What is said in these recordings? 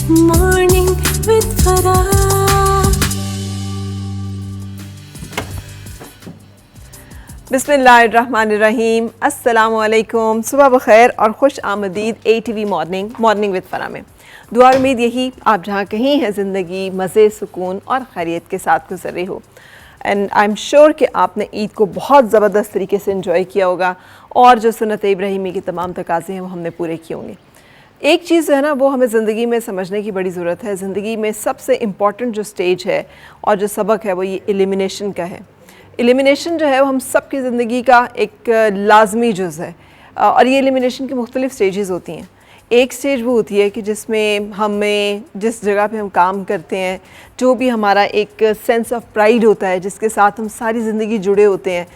Morning with Farah. बिस्मिल्लाहिर्रहमानिर्रहीम, अस्सलामुअलैकुम, सुबह बखैर और खुश आमदीद ATV मॉर्निंग विद फराह में। दुआ और उम्मीद यही आप जहाँ कहीं हैं ज़िंदगी मज़े, सुकून और खैरियत के साथ गुजर रही हो। एंड आई एम श्योर कि आपने ईद को बहुत ज़बरदस्त तरीके से इन्जॉय किया होगा और जो सुन्नत इब्राहीमी के तमाम तकाज़े हैं वो हमने पूरे किए होंगे। एक चीज़ है ना, वो हमें ज़िंदगी में समझने की बड़ी ज़रूरत है। ज़िंदगी में सबसे इम्पॉर्टेंट जो स्टेज है और जो सबक है वो ये एलिमिनेशन का है। एलिमिनेशन जो है वो हम सब की ज़िंदगी का एक लाजमी जुज़ है और ये एलिमिनेशन की मुख्तलिफ़ स्टेजेस होती हैं। एक स्टेज वो होती है कि जिसमें हमें जिस जगह पे हम काम करते हैं, जो भी हमारा एक सेंस ऑफ प्राइड होता है जिसके साथ हम सारी ज़िंदगी जुड़े होते हैं,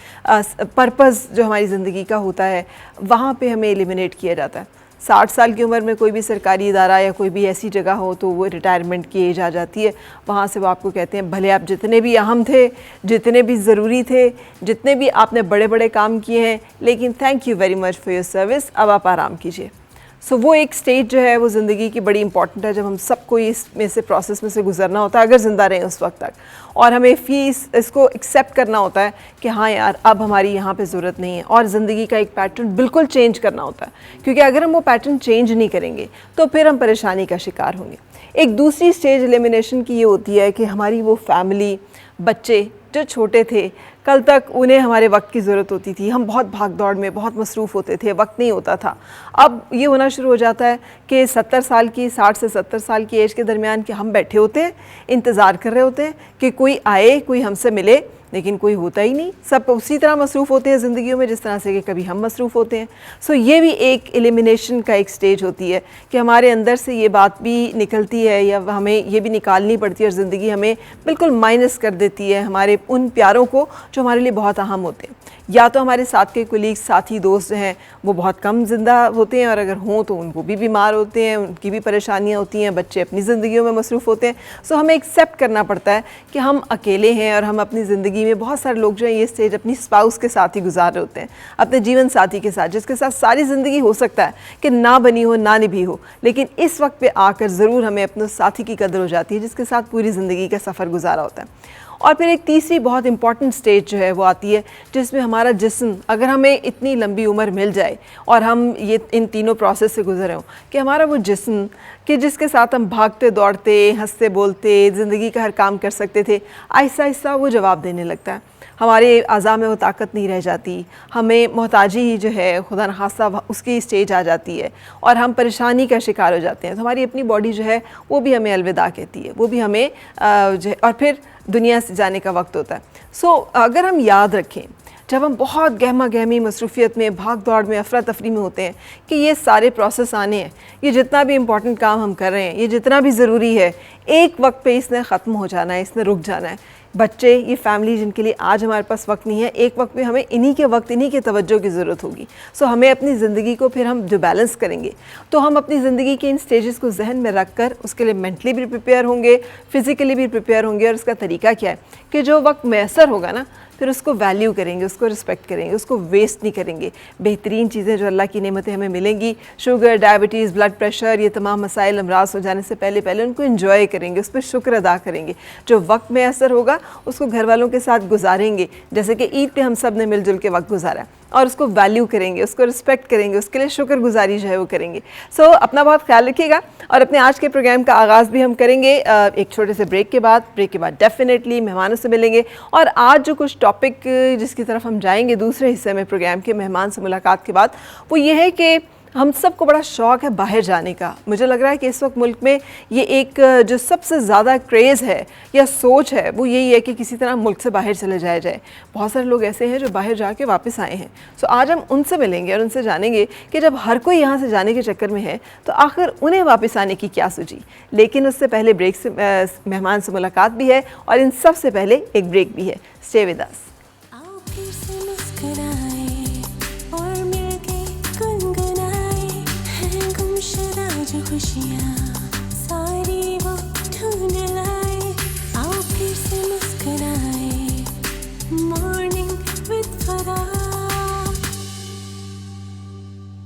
पर्पज़ जो हमारी ज़िंदगी का होता है, वहाँ पे हमें एलिमिनेट किया जाता है। 60 साल की उम्र में कोई भी सरकारी इदारा या कोई भी ऐसी जगह हो तो वो रिटायरमेंट की एज आ जाती है। वहाँ से वो आपको कहते हैं भले आप जितने भी अहम थे, जितने भी ज़रूरी थे, जितने भी आपने बड़े बड़े काम किए हैं, लेकिन thank you very much for your service, अब आप आराम कीजिए। सो वो एक स्टेज जो है वो ज़िंदगी की बड़ी इंपॉर्टेंट है, जब हम सबको इसमें से प्रोसेस में से गुजरना होता है अगर ज़िंदा रहें उस वक्त तक, और हमें इसको एक्सेप्ट करना होता है कि हाँ यार अब हमारी यहाँ पे ज़रूरत नहीं है और ज़िंदगी का एक पैटर्न बिल्कुल चेंज करना होता है, क्योंकि अगर हम वो पैटर्न चेंज नहीं करेंगे तो फिर हम परेशानी का शिकार होंगे। एक दूसरी स्टेज एलिमिनेशन की ये होती है कि हमारी वो फैमिली, बच्चे जो छोटे थे, कल तक उन्हें हमारे वक्त की ज़रूरत होती थी, हम बहुत भाग दौड़ में बहुत मसरूफ़ होते थे, वक्त नहीं होता था। अब ये होना शुरू हो जाता है कि 60 से 70 साल की एज के दरमियान कि हम बैठे होते हैं, इंतज़ार कर रहे होते हैं कि कोई आए, कोई हमसे मिले, लेकिन कोई होता ही नहीं। सब उसी तरह मसरूफ़ होते हैं ज़िंदगियों में जिस तरह से कि कभी हम मसरूफ़ होते हैं। सो ये भी एक एलिमिनेशन का एक स्टेज होती है कि हमारे अंदर से ये बात भी निकलती है या हमें ये भी निकालनी पड़ती है और ज़िंदगी हमें बिल्कुल माइनस कर देती है हमारे उन प्यारों को जो हमारे लिए बहुत अहम होते हैं। या तो हमारे साथ के कोलीग, साथी, दोस्त हैं वो बहुत कम ज़िंदा होते हैं और अगर हों तो उनको भी बीमार होते हैं, उनकी भी परेशानियाँ होती हैं, बच्चे अपनी ज़िंदगियों में मसरूफ़ होते हैं। सो हमें एक्सेप्ट करना पड़ता है कि हम अकेले हैं और हम अपनी ज़िंदगी में बहुत सारे लोग जो हैं ये स्टेज अपनी स्पाउस के साथ ही गुजार रहे होते हैं, अपने जीवन साथी के साथ, जिसके साथ सारी ज़िंदगी हो सकता है कि ना बनी हो ना निभी हो, लेकिन इस वक्त पे आकर ज़रूर हमें अपने साथी की कदर हो जाती है जिसके साथ पूरी ज़िंदगी का सफ़र गुजारा होता है। और फिर एक तीसरी बहुत इंपॉर्टेंट स्टेज जो है वो आती है जिसमें हमारा जिस्म, अगर हमें इतनी लंबी उम्र मिल जाए और हम ये इन तीनों प्रोसेस से गुजरे हों कि हमारा वो जिस्म कि जिसके साथ हम भागते दौड़ते, हंसते बोलते, ज़िंदगी का हर काम कर सकते थे, आहिस्ता आहिस्ता वो जवाब देने लगता है। हमारे अज़ा में वो ताकत नहीं रह जाती, हमें मोहताजी ही जो है खुदा न खास्ता उसकी स्टेज आ जाती है और हम परेशानी का शिकार हो जाते हैं। तो हमारी अपनी बॉडी जो है वो भी हमें अलविदा कहती है, वो भी हमें जो है, और फिर दुनिया से जाने का वक्त होता है। सो अगर हम याद रखें, जब हम बहुत गहमा गहमी मसरूफ़ियत में, भाग दौड़ में, अफरा तफरी में होते हैं कि ये सारे प्रोसेस आने हैं, ये जितना भी इम्पॉर्टेंट काम हम कर रहे हैं, ये जितना भी ज़रूरी है, एक वक्त पे इसने ख़त्म हो जाना है, इसने रुक जाना है। बच्चे, ये फैमिली जिनके लिए आज हमारे पास वक्त नहीं है, एक वक्त पे हमें इन्हीं के तवज्जो की ज़रूरत होगी। सो हमें अपनी ज़िंदगी को फिर हम जो बैलेंस करेंगे तो हम अपनी ज़िंदगी के इन स्टेजेस को जहन में रख कर उसके लिए मेंटली भी प्रिपेयर होंगे, फ़िज़िकली भी प्रिपेयर होंगे। और उसका तरीका क्या है कि जो वक्त मैसर होगा ना, फिर उसको वैल्यू करेंगे, उसको रिस्पेक्ट करेंगे, उसको वेस्ट नहीं करेंगे। बेहतरीन चीज़ें जो अल्लाह की नेमतें हमें मिलेंगी, शुगर, डायबिटीज़, ब्लड प्रेशर, ये तमाम मसाइल अमराज हो जाने से पहले उनको एंजॉय करेंगे, उस पर शुक्र अदा करेंगे। जो वक्त में असर होगा उसको घर वालों के साथ गुजारेंगे, जैसे कि ईद पे हम सब ने मिलजुल के वक्त गुजारा, और उसको वैल्यू करेंगे, उसको रिस्पेक्ट करेंगे, उसके लिए शुक्रगुजारी जो है वो करेंगे। सो अपना बहुत ख्याल रखिएगा और अपने आज के प्रोग्राम का आगाज़ भी हम करेंगे एक छोटे से ब्रेक के बाद डेफिनेटली मेहमानों से मिलेंगे। और आज जो कुछ टॉपिक जिसकी तरफ हम जाएंगे दूसरे हिस्से में प्रोग्राम के मेहमान से मुलाकात के बाद, वो ये है कि हम सबको बड़ा शौक़ है बाहर जाने का। मुझे लग रहा है कि इस वक्त मुल्क में ये एक जो सबसे ज़्यादा क्रेज़ है या सोच है वो यही है कि किसी तरह मुल्क से बाहर चले जाए। बहुत सारे लोग ऐसे हैं जो बाहर जाके वापस आए हैं। सो आज हम उनसे मिलेंगे और उनसे जानेंगे कि जब हर कोई यहाँ से जाने के चक्कर में है तो आखिर उन्हें वापस आने की क्या सूझी। लेकिन उससे पहले ब्रेक से मेहमान से मुलाकात भी है और इन सब से पहले एक ब्रेक भी है। Stay with us. आओ फिर से मुस्कुराए और मिलके गुनगुनाए हैं गुमशुदा जो खुशियाँ।